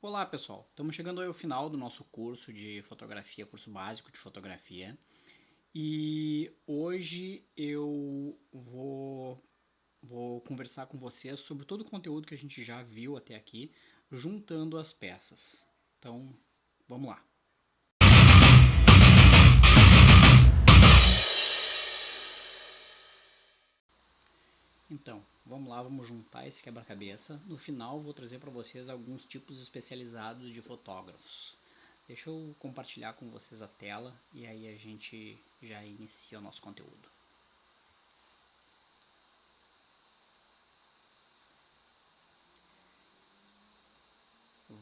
Olá pessoal, estamos chegando ao final do nosso curso de fotografia, curso básico de fotografia, e hoje eu vou conversar com vocês sobre todo o conteúdo que a gente já viu até aqui, juntando as peças. Então, vamos lá. Então, vamos lá, vamos juntar esse quebra-cabeça. No final, vou trazer para vocês alguns tipos especializados de fotógrafos. Deixa eu compartilhar com vocês a tela e aí a gente já inicia o nosso conteúdo.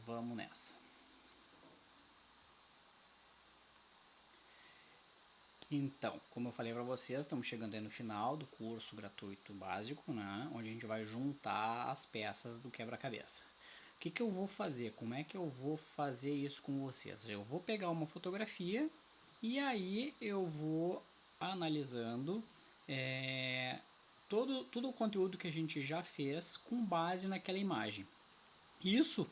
Vamos nessa. Então, como eu falei para vocês, estamos chegando aí no final do curso gratuito básico, né? Onde a gente vai juntar as peças do quebra-cabeça. O que eu vou fazer? Como é que eu vou fazer isso com vocês? Eu vou pegar uma fotografia e aí eu vou analisando todo o conteúdo que a gente já fez com base naquela imagem. Isso,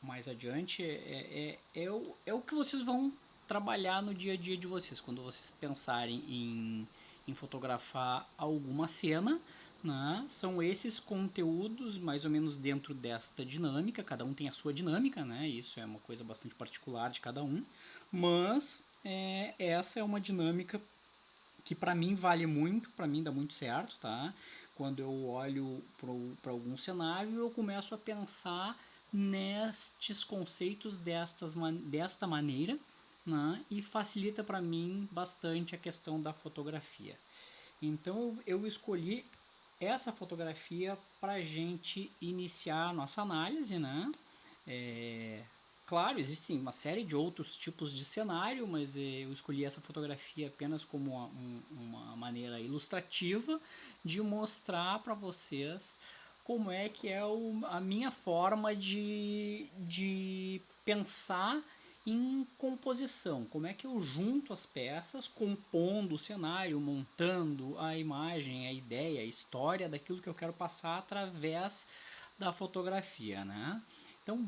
mais adiante, é o que vocês vão trabalhar no dia a dia de vocês, quando vocês pensarem em fotografar alguma cena, né? São esses conteúdos mais ou menos dentro desta dinâmica, cada um tem a sua dinâmica, né? Isso é uma coisa bastante particular de cada um, mas essa é uma dinâmica que para mim vale muito, para mim dá muito certo, tá? Quando eu olho para algum cenário, eu começo a pensar nestes conceitos desta maneira, né? E facilita para mim bastante a questão da fotografia. Então eu escolhi essa fotografia para a gente iniciar a nossa análise, né? Claro, existem uma série de outros tipos de cenário, mas eu escolhi essa fotografia apenas como uma maneira ilustrativa de mostrar para vocês como é que é a minha forma de pensar em composição, como é que eu junto as peças, compondo o cenário, montando a imagem, a ideia, a história daquilo que eu quero passar através da fotografia, né? Então,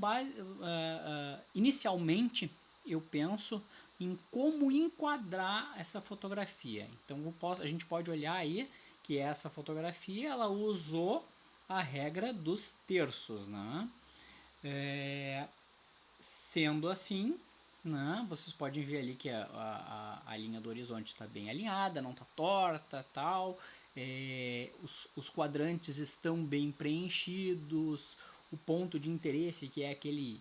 inicialmente, eu penso em como enquadrar essa fotografia. Então, a gente pode olhar aí que essa fotografia ela usou a regra dos terços, né? Sendo assim, né, vocês podem ver ali que a linha do horizonte está bem alinhada, não está torta, tal. Os quadrantes estão bem preenchidos, o ponto de interesse, que é aquele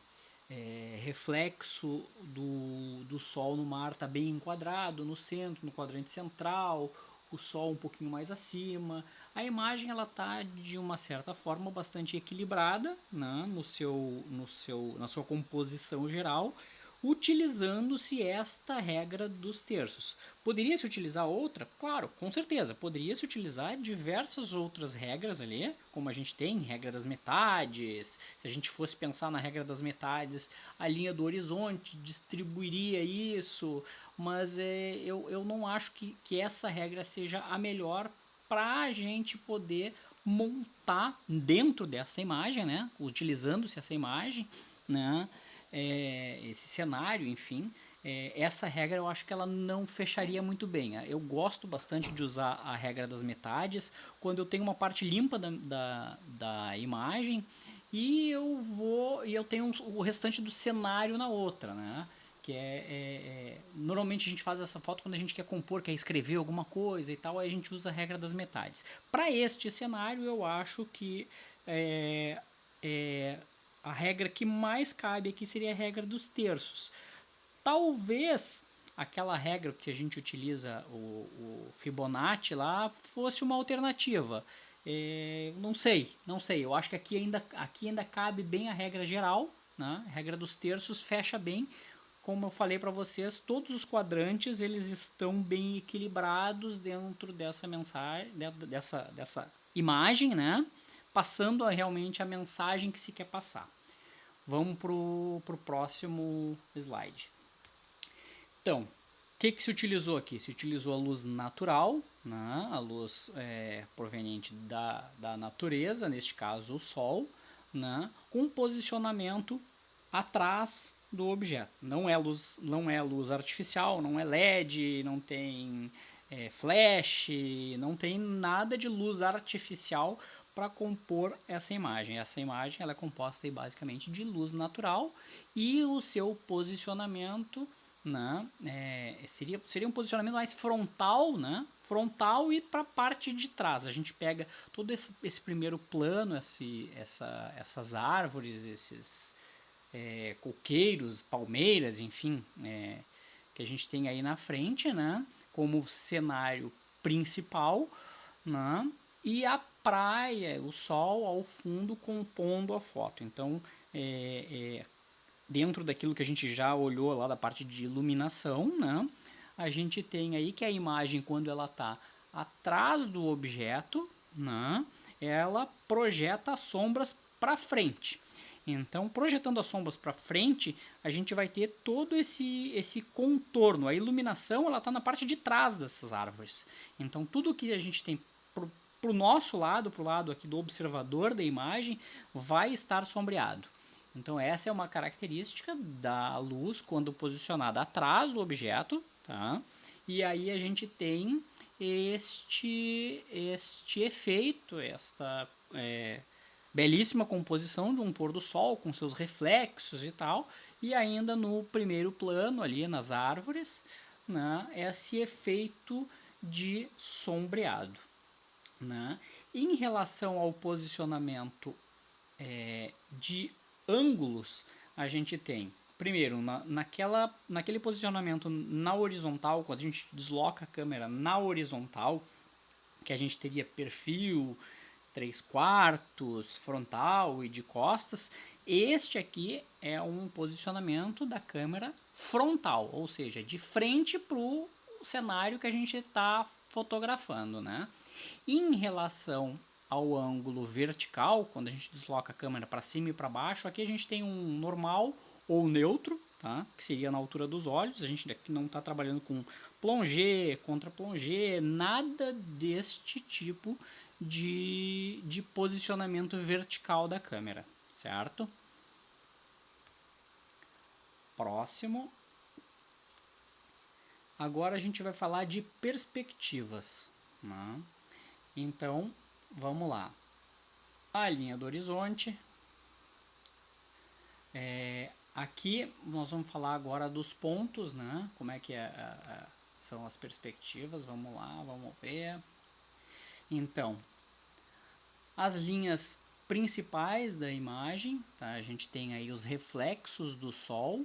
reflexo do sol no mar, está bem enquadrado no centro, no quadrante central, o sol um pouquinho mais acima. A imagem ela está de uma certa forma bastante equilibrada, né, na sua composição geral, utilizando-se esta regra dos terços. Poderia-se utilizar outra? Claro, com certeza. Poderia-se utilizar diversas outras regras ali, como a gente tem, regra das metades. Se a gente fosse pensar na regra das metades, a linha do horizonte distribuiria isso, mas eu não acho que essa regra seja a melhor para a gente poder montar dentro dessa imagem, né, utilizando-se essa imagem, né, esse cenário, enfim. Essa regra eu acho que ela não fecharia muito bem. Eu gosto bastante de usar a regra das metades quando eu tenho uma parte limpa da imagem e eu tenho o restante do cenário na outra, né? Que normalmente a gente faz essa foto quando a gente quer compor, quer escrever alguma coisa e tal, aí a gente usa a regra das metades. Para este cenário, eu acho que a regra que mais cabe aqui seria a regra dos terços. Talvez aquela regra que a gente utiliza, o Fibonacci lá, fosse uma alternativa. Não sei. Eu acho que aqui ainda cabe bem a regra geral, né? A regra dos terços fecha bem. Como eu falei para vocês, todos os quadrantes eles estão bem equilibrados dentro dessa mensagem, dessa imagem, né? Passando realmente a mensagem que se quer passar. Vamos para o próximo slide. Então, o que se utilizou aqui? Se utilizou a luz natural, né? A luz proveniente da natureza, neste caso o sol, né, com posicionamento atrás do objeto. Não é luz artificial, não é LED, não tem flash, não tem nada de luz artificial para compor essa imagem. Essa imagem ela é composta aí, basicamente de luz natural e o seu posicionamento, né, seria um posicionamento mais frontal, né, frontal e para a parte de trás. A gente pega todo esse primeiro plano, essas árvores, esses coqueiros, palmeiras, enfim, que a gente tem aí na frente, né, como cenário principal, né, e a praia, o sol ao fundo compondo a foto. Então, dentro daquilo que a gente já olhou lá da parte de iluminação, né, a gente tem aí que a imagem, quando ela está atrás do objeto, né, ela projeta as sombras para frente. Então, projetando as sombras para frente, a gente vai ter todo esse contorno. A iluminação ela está na parte de trás dessas árvores. Então, tudo que a gente tem para o nosso lado, para o lado aqui do observador da imagem, vai estar sombreado. Então, essa é uma característica da luz quando posicionada atrás do objeto, tá? E aí a gente tem este efeito, esta belíssima composição de um pôr do sol com seus reflexos e tal, e ainda no primeiro plano ali nas árvores, né, esse efeito de sombreado, né? Em relação ao posicionamento de ângulos, a gente tem primeiro naquele posicionamento na horizontal, quando a gente desloca a câmera na horizontal, que a gente teria perfil, 3/4, frontal e de costas. Este aqui é um posicionamento da câmera frontal, ou seja, de frente para o cenário que a gente está fotografando, né? Em relação ao ângulo vertical, quando a gente desloca a câmera para cima e para baixo, aqui a gente tem um normal ou neutro, tá? Que seria na altura dos olhos. A gente aqui não está trabalhando com plongé, contra-plongé, nada deste tipo de posicionamento vertical da câmera, certo? Próximo. Agora a gente vai falar de perspectivas, né? Então, vamos lá. A linha do horizonte. Aqui nós vamos falar agora dos pontos, né? Como é que são as perspectivas. Vamos lá, vamos ver. Então, as linhas principais da imagem, tá? A gente tem aí os reflexos do sol,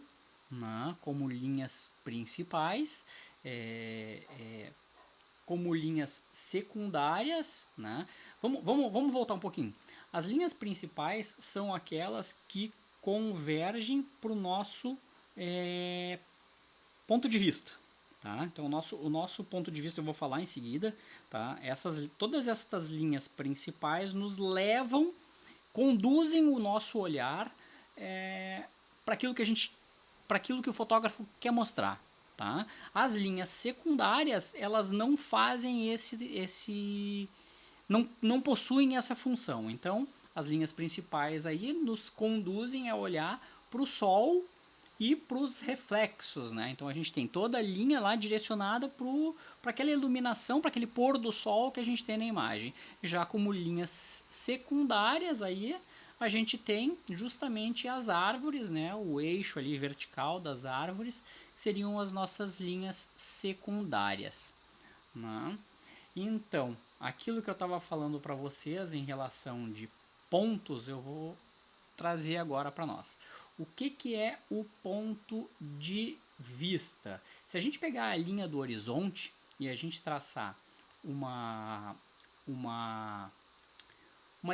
né? Como linhas principais, como linhas secundárias, né? Vamos voltar um pouquinho. As linhas principais são aquelas que convergem para o nosso ponto de vista. Tá? Então, o nosso ponto de vista eu vou falar em seguida. Tá? Todas estas linhas principais nos levam, conduzem o nosso olhar para aquilo que o fotógrafo quer mostrar. Tá? As linhas secundárias, elas não fazem não possuem essa função. Então, as linhas principais aí nos conduzem a olhar para o sol e para os reflexos, né? Então a gente tem toda a linha lá direcionada para aquela iluminação, para aquele pôr do sol que a gente tem na imagem. Já como linhas secundárias aí a gente tem justamente as árvores, né? O eixo ali vertical das árvores seriam as nossas linhas secundárias, né? Então, aquilo que eu estava falando para vocês em relação de pontos, eu vou trazer agora para nós. O que é o ponto de vista? Se a gente pegar a linha do horizonte e a gente traçar uma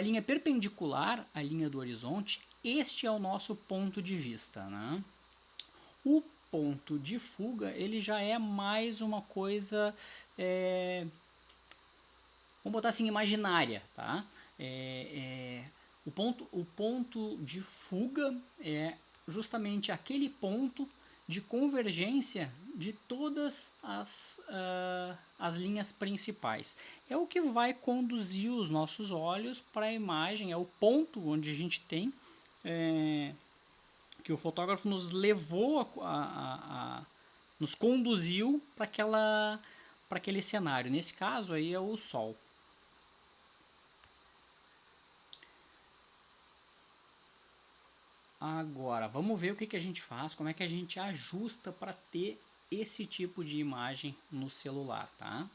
linha perpendicular à linha do horizonte, este é o nosso ponto de vista, né? O ponto de fuga, ele já é mais uma coisa, vamos botar assim, imaginária, tá? O ponto de fuga é justamente aquele ponto de convergência de todas as linhas principais. É o que vai conduzir os nossos olhos para a imagem, é o ponto onde a gente tem que o fotógrafo nos levou nos conduziu para aquele cenário. Nesse caso aí é o sol. Agora, vamos ver o que a gente faz, como é que a gente ajusta para ter esse tipo de imagem no celular, tá?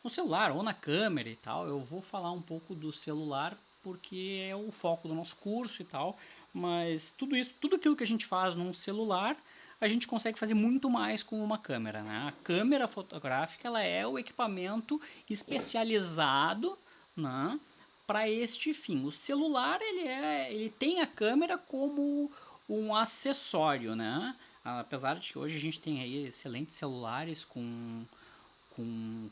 No celular ou na câmera e tal, eu vou falar um pouco do celular porque é o foco do nosso curso e tal, mas tudo aquilo que a gente faz num celular, a gente consegue fazer muito mais com uma câmera, né? A câmera fotográfica, ela é o equipamento especializado, né, para este fim. O celular ele tem a câmera como um acessório, né? Apesar de que hoje a gente tem aí excelentes celulares com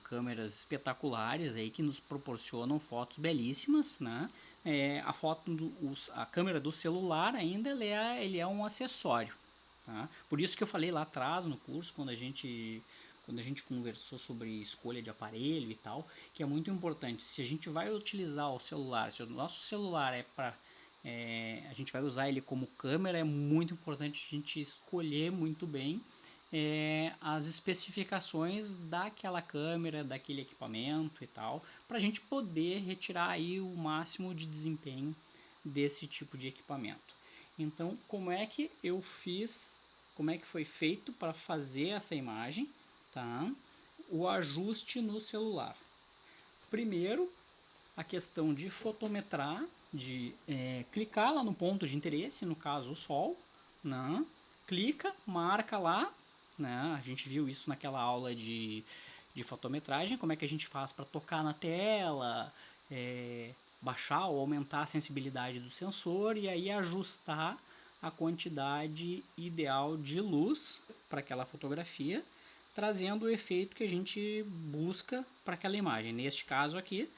câmeras espetaculares aí que nos proporcionam fotos belíssimas, né? A câmera do celular ainda ele é um acessório, tá? Por isso que eu falei lá atrás no curso, quando a gente conversou sobre escolha de aparelho e tal, que é muito importante. Se a gente vai utilizar o celular, se o nosso celular a gente vai usar ele como câmera, é muito importante a gente escolher muito bem as especificações daquela câmera, daquele equipamento e tal, para a gente poder retirar aí o máximo de desempenho desse tipo de equipamento. Então, como é que eu fiz, como é que foi feito para fazer essa imagem, tá? O ajuste no celular. Primeiro, a questão de fotometrar, de clicar lá no ponto de interesse, no caso o sol, né? Clica, marca lá, né? A gente viu isso naquela aula de fotometragem, como é que a gente faz para tocar na tela, baixar ou aumentar a sensibilidade do sensor e aí ajustar a quantidade ideal de luz para aquela fotografia, trazendo o efeito que a gente busca para aquela imagem. Neste caso aqui,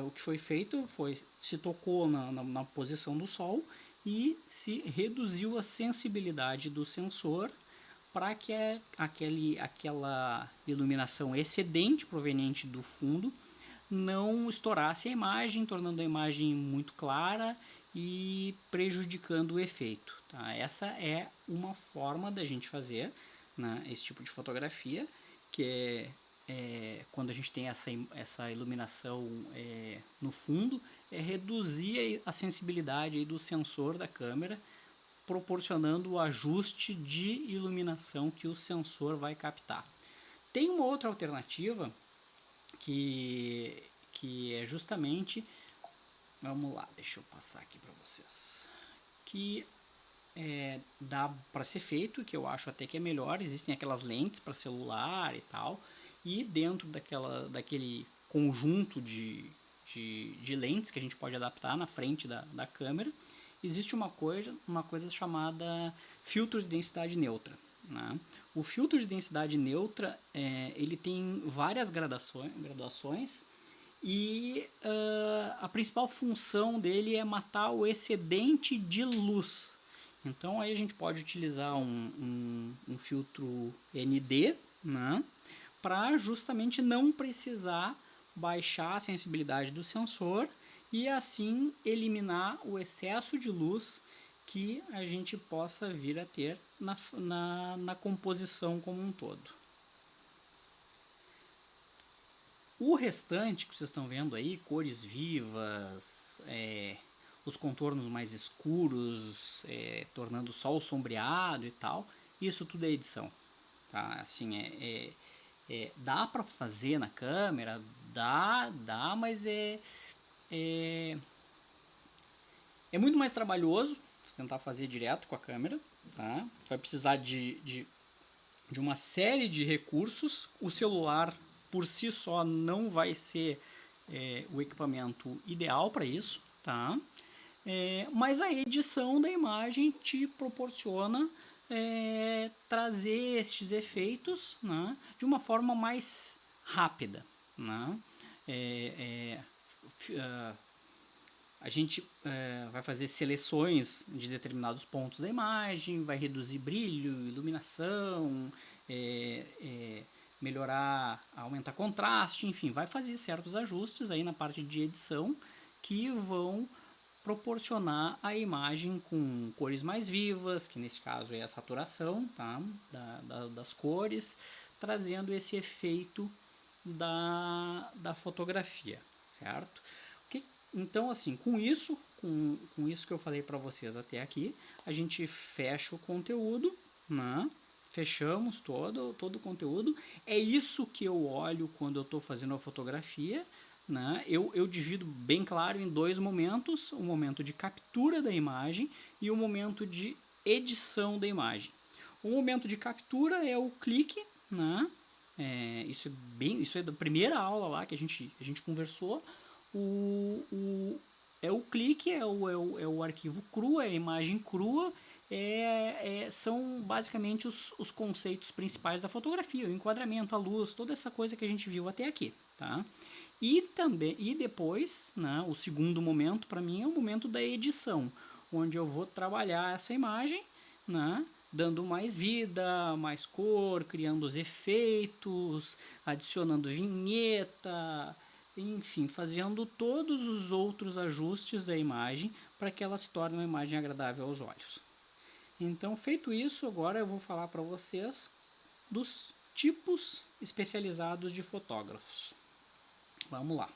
o que foi feito foi se tocou na posição do sol e se reduziu a sensibilidade do sensor para que aquela iluminação excedente proveniente do fundo não estourasse a imagem, tornando a imagem muito clara e prejudicando o efeito. Tá? Essa é uma forma da gente fazer, né, esse tipo de fotografia, que quando a gente tem essa iluminação no fundo, reduzir a sensibilidade aí do sensor da câmera, proporcionando o ajuste de iluminação que o sensor vai captar. Tem uma outra alternativa que é justamente, vamos lá, deixa eu passar aqui para vocês, que dá para ser feito, que eu acho até que é melhor. Existem aquelas lentes para celular e tal, e dentro daquele conjunto de lentes que a gente pode adaptar na frente da câmera, existe uma coisa chamada filtro de densidade neutra, né? O filtro de densidade neutra ele tem várias graduações e a principal função dele é matar o excedente de luz. Então aí a gente pode utilizar um filtro ND, né, para justamente não precisar baixar a sensibilidade do sensor e assim eliminar o excesso de luz que a gente possa vir a ter na composição como um todo. O restante que vocês estão vendo aí, cores vivas, os contornos mais escuros, tornando só o sombreado e tal, isso tudo é edição. Tá? Assim, dá para fazer na câmera, dá, mas é muito mais trabalhoso tentar fazer direto com a câmera. Tá? Vai precisar de uma série de recursos. O celular por si só não vai ser o equipamento ideal para isso, tá? Mas a edição da imagem te proporciona trazer estes efeitos, né, de uma forma mais rápida, né? a gente vai fazer seleções de determinados pontos da imagem, vai reduzir brilho, iluminação, melhorar, aumentar contraste, enfim, vai fazer certos ajustes aí na parte de edição que vão proporcionar a imagem com cores mais vivas, que nesse caso é a saturação, tá? Das cores, trazendo esse efeito da fotografia, certo? Então, assim, com isso que eu falei para vocês até aqui, a gente fecha o conteúdo, né? Fechamos todo o conteúdo. É isso que eu olho quando eu estou fazendo a fotografia, né? Eu divido bem claro em dois momentos: o momento de captura da imagem e o momento de edição da imagem. O momento de captura é o clique, né? Isso é da primeira aula lá que a gente conversou. É o clique, é o arquivo cru, é a imagem crua, são basicamente os conceitos principais da fotografia, o enquadramento, a luz, toda essa coisa que a gente viu até aqui, tá? E depois, né, o segundo momento para mim é o momento da edição, onde eu vou trabalhar essa imagem, né, dando mais vida, mais cor, criando os efeitos, adicionando vinheta, enfim, fazendo todos os outros ajustes da imagem para que ela se torne uma imagem agradável aos olhos. Então, feito isso, agora eu vou falar para vocês dos tipos especializados de fotógrafos. Vamos lá.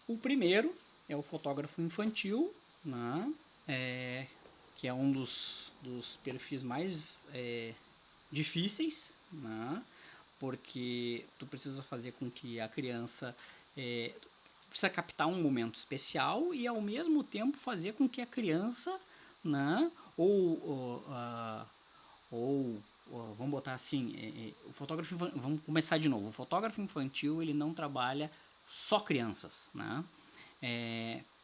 O primeiro é o fotógrafo infantil, né? Que é um dos perfis mais difíceis, né? Porque tu precisa fazer com que a criança precisa captar um momento especial e ao mesmo tempo fazer com que a criança, né? Ou vamos botar assim, vamos começar de novo. O fotógrafo infantil ele não trabalha só crianças, né?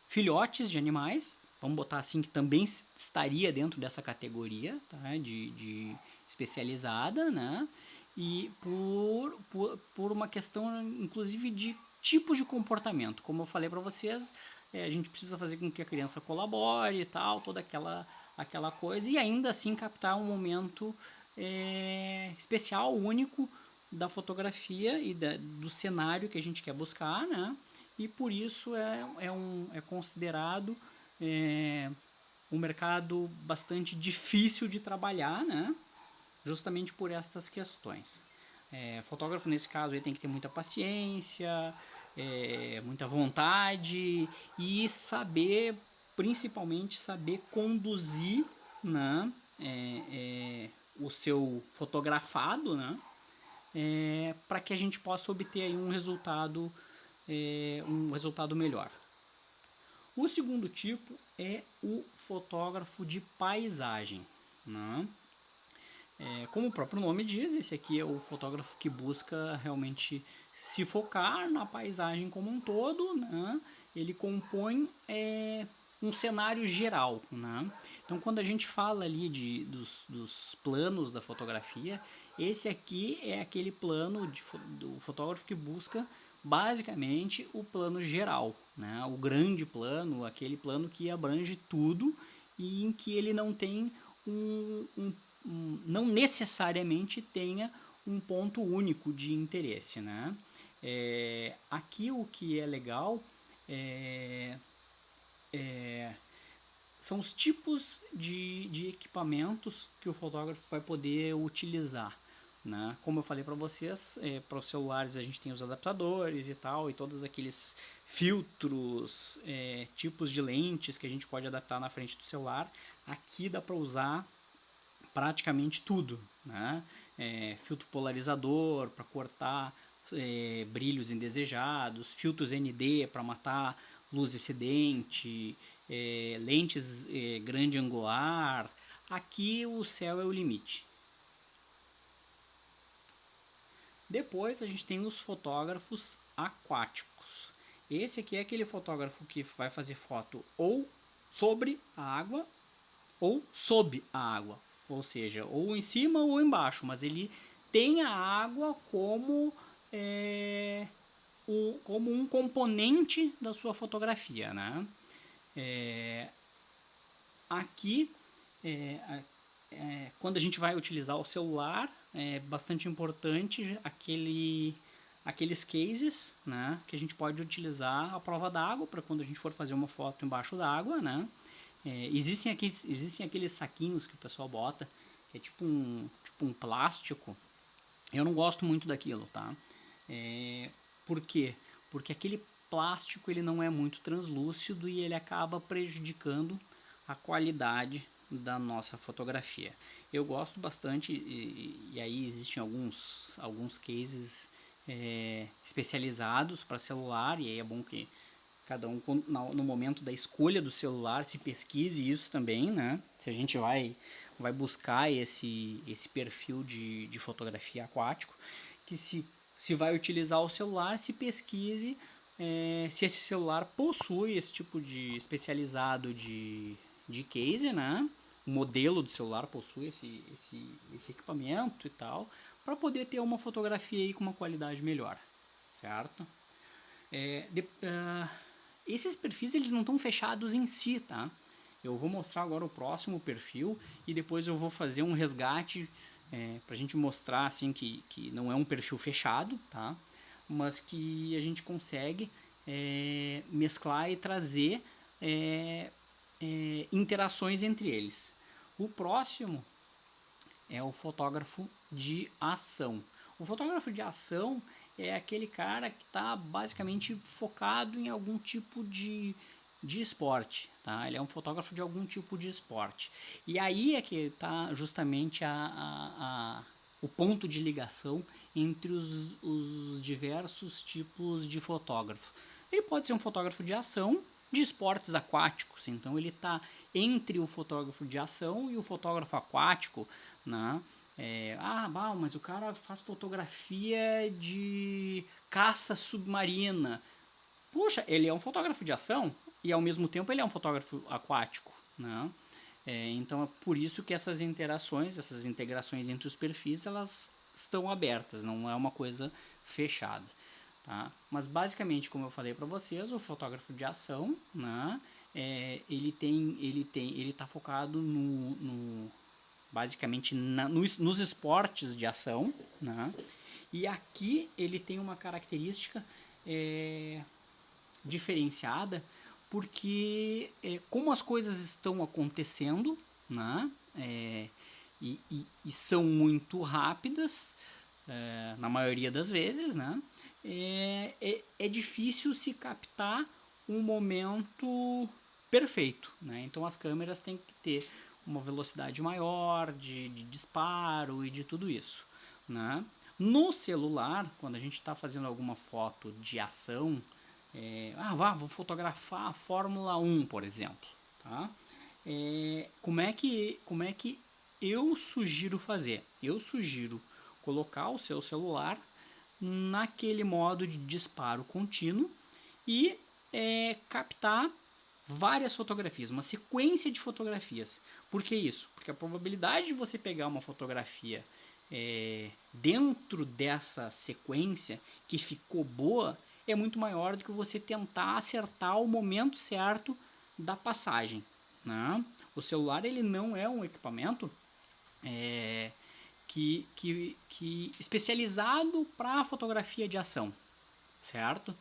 Filhotes de animais, vamos botar assim, que também estaria dentro dessa categoria, tá? de especializada, né? E por uma questão, inclusive, de tipo de comportamento. Como eu falei para vocês, a gente precisa fazer com que a criança colabore e tal, toda aquela coisa, e ainda assim captar um momento especial, único da fotografia e do cenário que a gente quer buscar, né? E por isso é considerado um mercado bastante difícil de trabalhar, né? Justamente por estas questões. Fotógrafo, nesse caso, ele tem que ter muita paciência, muita vontade e saber, principalmente, saber conduzir, né, o seu fotografado, né, para que a gente possa obter aí um resultado melhor. O segundo tipo é o fotógrafo de paisagem, né? Como o próprio nome diz, esse aqui é o fotógrafo que busca realmente se focar na paisagem como um todo, né? Ele compõe um cenário geral, né? Então, quando a gente fala ali dos planos da fotografia, esse aqui é aquele plano do fotógrafo que busca basicamente o plano geral, né? O grande plano, aquele plano que abrange tudo e em que ele não tem não necessariamente tenha um ponto único de interesse, né? Aqui o que é legal são os tipos de equipamentos que o fotógrafo vai poder utilizar, né? Como eu falei para vocês, para os celulares a gente tem os adaptadores e tal, e todos aqueles filtros, tipos de lentes que a gente pode adaptar na frente do celular. Aqui dá para usar praticamente tudo, né? Filtro polarizador para cortar brilhos indesejados, filtros ND para matar luz excedente, lentes grande angular. Aqui o céu é o limite. Depois a gente tem os fotógrafos aquáticos. Esse aqui é aquele fotógrafo que vai fazer foto ou sobre a água ou sob a água, ou seja, ou em cima ou embaixo, mas ele tem a água como como um componente da sua fotografia, né? Aqui, quando a gente vai utilizar o celular, é bastante importante aqueles cases, né, que a gente pode utilizar à prova d'água para quando a gente for fazer uma foto embaixo d'água, né? Existem aqueles saquinhos que o pessoal bota, que é tipo um plástico. Eu não gosto muito daquilo, tá? Por quê? Porque aquele plástico ele não é muito translúcido e ele acaba prejudicando a qualidade da nossa fotografia. Eu gosto bastante e aí existem alguns cases especializados para celular, e aí é bom que cada um no momento da escolha do celular se pesquise isso também, né? Se a gente vai buscar esse perfil de fotografia aquático, que se vai utilizar o celular, se pesquise se esse celular possui esse tipo de especializado de case, né? O modelo do celular possui esse equipamento e tal, para poder ter uma fotografia aí com uma qualidade melhor, certo? Esses perfis eles não estão fechados em si, tá? Eu vou mostrar agora o próximo perfil e depois eu vou fazer um resgate para a gente mostrar assim que não é um perfil fechado, tá? Mas que a gente consegue mesclar e trazer interações entre eles. O próximo é o fotógrafo de ação. O fotógrafo de ação é aquele cara que está basicamente focado em algum tipo de esporte, tá? Ele é um fotógrafo de algum tipo de esporte. E aí é que está justamente o ponto de ligação entre os diversos tipos de fotógrafo. Ele pode ser um fotógrafo de ação de esportes aquáticos, então ele está entre o fotógrafo de ação e o fotógrafo aquático, né? Mas o cara faz fotografia de caça submarina. Puxa, ele é um fotógrafo de ação e ao mesmo tempo ele é um fotógrafo aquático, né? Então é por isso que essas interações, essas integrações entre os perfis, elas estão abertas, não é uma coisa fechada, tá? Mas basicamente, como eu falei para vocês, o fotógrafo de ação, né? Ele está focado basicamente nos esportes de ação, né? E aqui ele tem uma característica diferenciada, porque como as coisas estão acontecendo, né? E são muito rápidas, na maioria das vezes, né? É difícil se captar um momento perfeito, né? Então as câmeras têm que ter uma velocidade maior de disparo e de tudo isso, né? No celular, quando a gente está fazendo alguma foto de ação, vou fotografar a Fórmula 1, por exemplo, tá? Como é que eu sugiro fazer? Eu sugiro colocar o seu celular naquele modo de disparo contínuo e captar várias fotografias, uma sequência de fotografias. Por que isso? Porque a probabilidade de você pegar uma fotografia dentro dessa sequência que ficou boa é muito maior do que você tentar acertar o momento certo da passagem, né? O celular ele não é um equipamento que especializado para fotografia de ação, certo?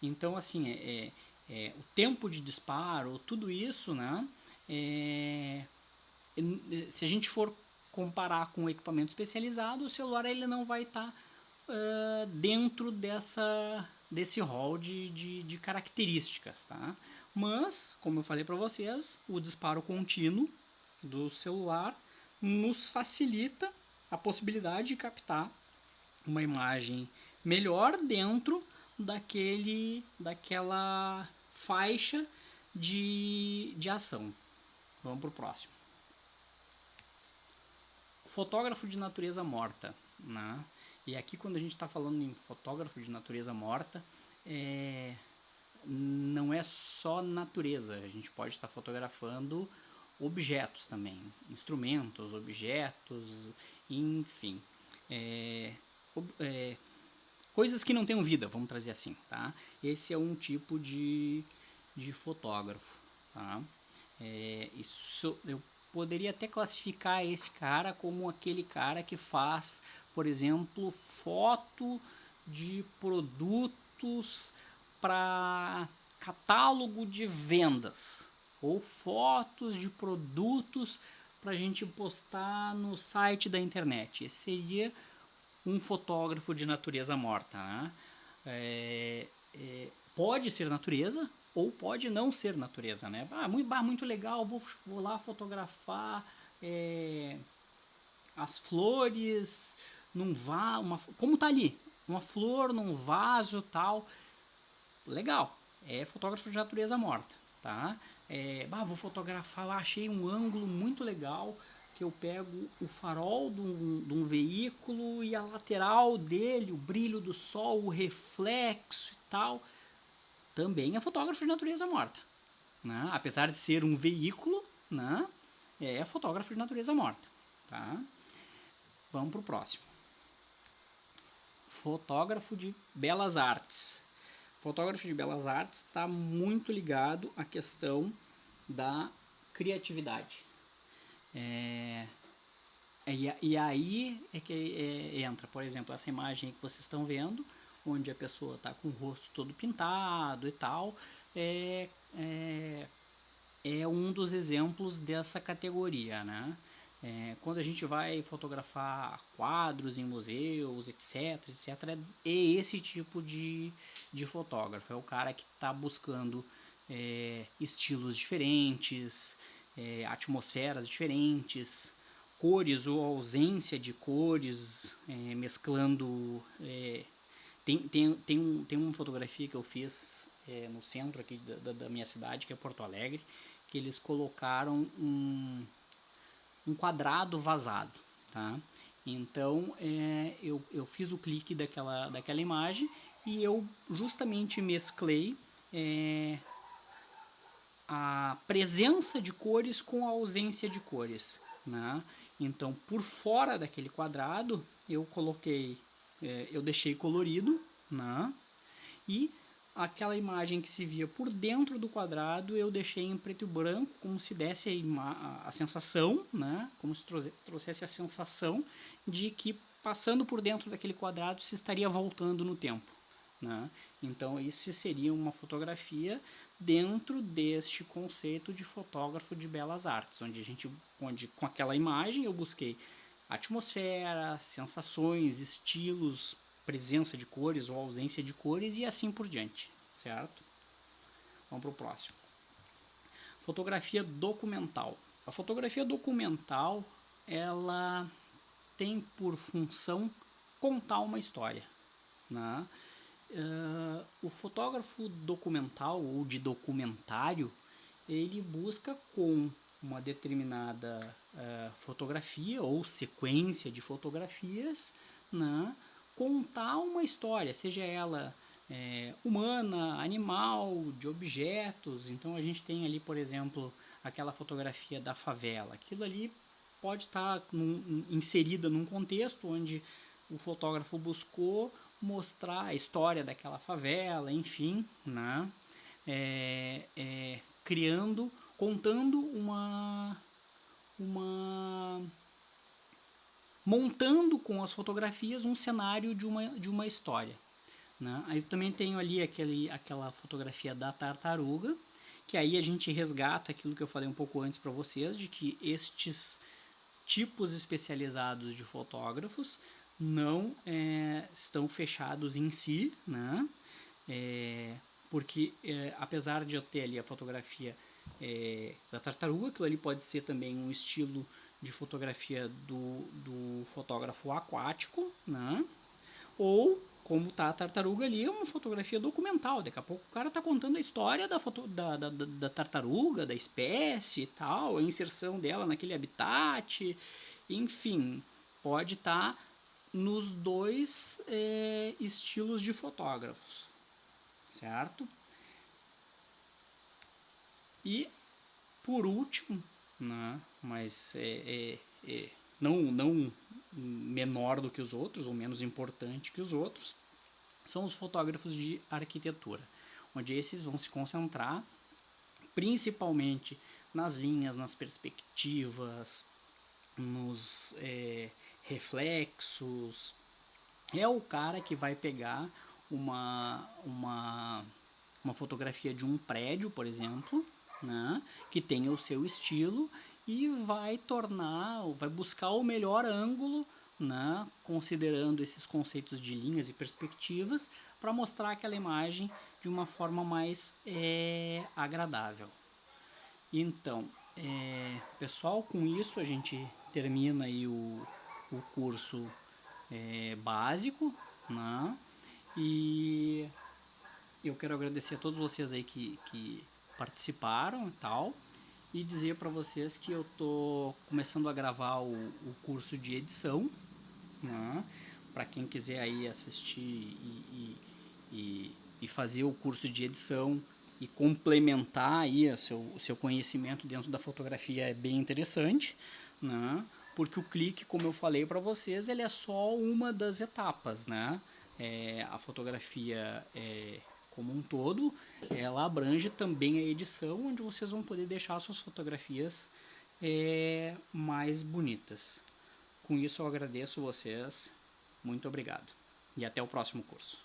Então, assim, o tempo de disparo, tudo isso, né? Se a gente for comparar com um equipamento especializado, o celular ele não vai estar dentro desse rol de características, tá? Mas, como eu falei para vocês, o disparo contínuo do celular nos facilita a possibilidade de captar uma imagem melhor dentro daquela faixa de ação. Vamos para o próximo. Fotógrafo de natureza morta, né? E aqui quando a gente está falando em fotógrafo de natureza morta, não é só natureza, a gente pode estar fotografando objetos também, instrumentos, objetos, enfim. coisas que não tenham vida, vamos trazer assim, tá? Esse é um tipo de fotógrafo, tá? Isso eu poderia até classificar esse cara como aquele cara que faz, por exemplo, foto de produtos para catálogo de vendas ou fotos de produtos para a gente postar no site da internet. Esse seria um fotógrafo de natureza morta, né? Pode ser natureza ou pode não ser natureza, né? Muito legal, vou lá fotografar as flores num vaso, como tá ali, uma flor num vaso tal, legal, é fotógrafo de natureza morta, tá? Vou fotografar, achei um ângulo muito legal, que eu pego o farol de um veículo e a lateral dele, o brilho do sol, o reflexo e tal, também é fotógrafo de natureza morta, né? Apesar de ser um veículo, né? É fotógrafo de natureza morta, tá? Vamos pro próximo. Fotógrafo de belas artes. Fotógrafo de belas artes está muito ligado à questão da criatividade. E aí é que entra, por exemplo, essa imagem que vocês estão vendo, onde a pessoa está com o rosto todo pintado e tal, é um dos exemplos dessa categoria, né? Quando a gente vai fotografar quadros em museus, etc, é esse tipo de fotógrafo. É o cara que está buscando estilos diferentes, atmosferas diferentes, cores ou ausência de cores, mesclando. Tem uma fotografia que eu fiz no centro aqui da minha cidade, que é Porto Alegre, que eles colocaram um quadrado vazado, tá? Então eu fiz o clique daquela imagem e eu justamente mesclei a presença de cores com a ausência de cores, né? Então por fora daquele quadrado eu coloquei, eu deixei colorido, né? E aquela imagem que se via por dentro do quadrado eu deixei em preto e branco, como se desse a sensação, né? Como se trouxesse a sensação de que passando por dentro daquele quadrado se estaria voltando no tempo, né? Então isso seria uma fotografia dentro deste conceito de fotógrafo de belas artes, onde com aquela imagem eu busquei atmosfera, sensações, estilos, presença de cores ou ausência de cores e assim por diante, certo? Vamos para o próximo. Fotografia documental. A fotografia documental, ela tem por função contar uma história, né? O fotógrafo documental ou de documentário, ele busca com uma determinada fotografia ou sequência de fotografias, né, contar uma história, seja ela humana, animal, de objetos. Então a gente tem ali, por exemplo, aquela fotografia da favela. Aquilo ali pode estar inserida num contexto onde o fotógrafo buscou mostrar a história daquela favela, enfim, né? Contando montando com as fotografias um cenário de uma história, né? Aí também tenho ali aquela fotografia da tartaruga, que aí a gente resgata aquilo que eu falei um pouco antes para vocês, de que estes tipos especializados de fotógrafos não estão fechados em si, né? Porque apesar de eu ter ali a fotografia da tartaruga, aquilo ali pode ser também um estilo de fotografia do fotógrafo aquático, né? Ou, como tá a tartaruga ali, é uma fotografia documental. Daqui a pouco o cara tá contando a história da tartaruga, da espécie e tal, a inserção dela naquele habitat, enfim, pode estar nos dois estilos de fotógrafos, certo? E, por último, né, mas não menor do que os outros, ou menos importante que os outros, são os fotógrafos de arquitetura, onde esses vão se concentrar principalmente nas linhas, nas perspectivas, nos reflexos. É o cara que vai pegar uma fotografia de um prédio, por exemplo, né, que tenha o seu estilo e vai buscar o melhor ângulo, né, considerando esses conceitos de linhas e perspectivas, para mostrar aquela imagem de uma forma mais agradável. Então, pessoal, com isso a gente termina aí o curso básico, né? E eu quero agradecer a todos vocês aí que participaram e tal, e dizer para vocês que eu tô começando a gravar o curso de edição, né? Para quem quiser aí assistir e fazer o curso de edição e complementar aí o seu conhecimento dentro da fotografia é bem interessante, né? Porque o clique, como eu falei para vocês, ele é só uma das etapas, né? A fotografia como um todo, ela abrange também a edição, onde vocês vão poder deixar suas fotografias mais bonitas. Com isso eu agradeço vocês, muito obrigado e até o próximo curso.